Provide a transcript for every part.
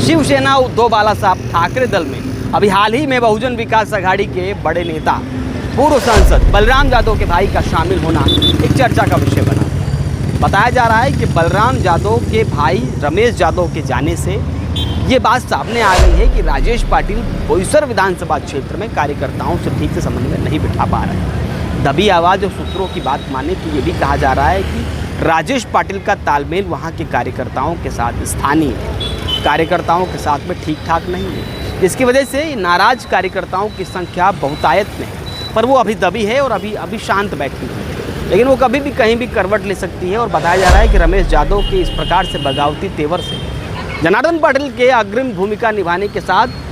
शिवसेना उद्धव बाला साहब ठाकरे दल में अभी हाल ही में बहुजन विकास आघाड़ी के बड़े नेता पूर्व सांसद बलराम यादव के भाई का शामिल होना एक चर्चा का विषय बना। बताया जा रहा है कि बलराम यादव के भाई रमेश यादव के जाने से ये बात सामने आ गई है कि राजेश पाटिल बोईसर विधानसभा क्षेत्र में कार्यकर्ताओं से ठीक से समन्वय नहीं बिठा पा रहे हैं। दबी आवाज़ और सूत्रों की बात माने तो ये भी कहा जा रहा है कि राजेश पाटिल का तालमेल वहाँ के कार्यकर्ताओं के साथ स्थानीय कार्यकर्ताओं के साथ में ठीक ठाक नहीं है, जिसकी वजह से नाराज कार्यकर्ताओं की संख्या बहुतायत में है। पर वो अभी दबी है और अभी शांत बैठी है, लेकिन वो कभी भी कहीं भी करवट ले सकती है। और बताया जा रहा है कि रमेश यादव के इस प्रकार से बगावती तेवर से जनार्दन पाटिल के अग्रिम भूमिका निभाने के साथ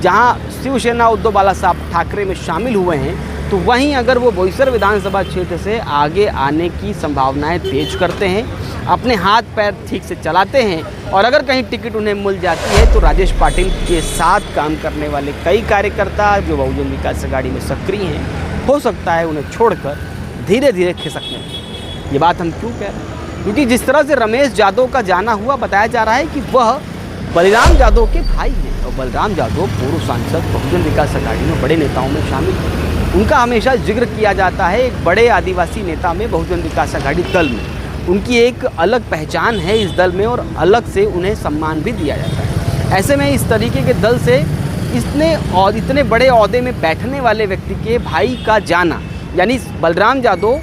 जहां शिवसेना उद्धव बाला साहब ठाकरे में शामिल हुए हैं, तो वहीं अगर वो बोईसर विधानसभा क्षेत्र से आगे आने की संभावनाएं तेज करते हैं, अपने हाथ पैर ठीक से चलाते हैं और अगर कहीं टिकट उन्हें मिल जाती है तो राजेश पाटिल के साथ काम करने वाले कई कार्यकर्ता जो बहुजन विकास आघाड़ी में सक्रिय हैं, हो सकता है उन्हें छोड़कर धीरे धीरे खिसकने लगे। ये बात हम क्यों कह रहे हैं? क्योंकि जिस तरह से रमेश यादव का जाना हुआ, बताया जा रहा है कि वह बलराम यादव के भाई हैं और बलराम यादव पूर्व सांसद बहुजन विकास आघाड़ी में बड़े नेताओं में शामिल हैं। उनका हमेशा जिक्र किया जाता है एक बड़े आदिवासी नेता में बहुजन विकास आघाड़ी दल में उनकी एक अलग पहचान है इस दल में और अलग से उन्हें सम्मान भी दिया जाता है। ऐसे में इस तरीके के दल से इतने बड़े ओहदे में बैठने वाले व्यक्ति के भाई का जाना, यानी बलराम यादव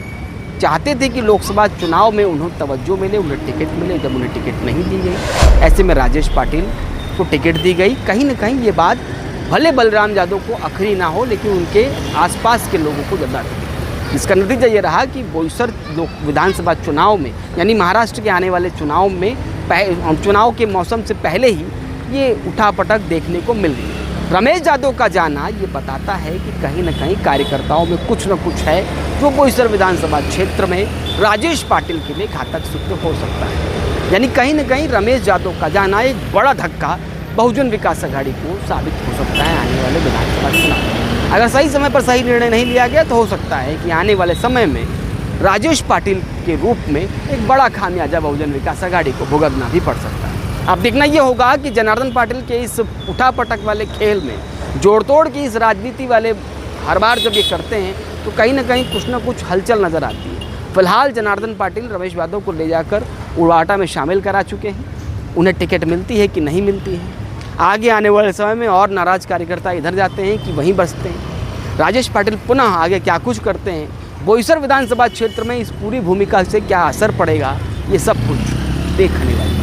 चाहते थे कि लोकसभा चुनाव में उन्हें तवज्जो मिले, उन्हें टिकट मिले। जब उन्हें टिकट नहीं दी गई, ऐसे में राजेश पाटिल को टिकट दी गई। कहीं ना कहीं ये बात भले बलराम यादव को अखरी ना हो, लेकिन उनके आसपास के लोगों को ज़्यादा लगी। इसका नतीजा ये रहा कि बोईसर विधानसभा चुनाव में, यानी महाराष्ट्र के आने वाले चुनाव के मौसम से पहले ही ये उठापटक देखने को मिल रही है। रमेश यादव का जाना ये बताता है कि कहीं ना कहीं कार्यकर्ताओं में कुछ न कुछ है जो बोईसर विधानसभा क्षेत्र में राजेश पाटिल के लिए घातक सिद्ध हो सकता है। यानी कहीं ना कहीं रमेश यादव का जाना एक बड़ा धक्का बहुजन विकास आघाड़ी को साबित हो सकता है आने वाले विधानसभा चुनाव। अगर सही समय पर सही निर्णय नहीं लिया गया तो हो सकता है कि आने वाले समय में राजेश पाटिल के रूप में एक बड़ा खामियाजा बहुजन विकास आघाड़ी को भुगतना भी पड़ सकता है। अब देखना ये होगा कि जनार्दन पाटिल के इस उठापटक वाले खेल में, जोड़तोड़ की इस राजनीति वाले हर बार जब ये करते हैं तो कहीं ना कहीं कुछ ना कुछ हलचल नज़र आती है। फिलहाल जनार्दन पाटिल रमेश यादव को ले जाकर उड़ाटा में शामिल करा चुके हैं। उन्हें टिकट मिलती है कि नहीं मिलती है, आगे आने वाले समय में और नाराज कार्यकर्ता इधर जाते हैं कि वहीं बसते हैं। राजेश पाटिल पुनः आगे क्या कुछ करते हैं, बोईसर विधानसभा क्षेत्र में इस पूरी भूमिका से क्या असर पड़ेगा, ये सब कुछ देखने वाला है।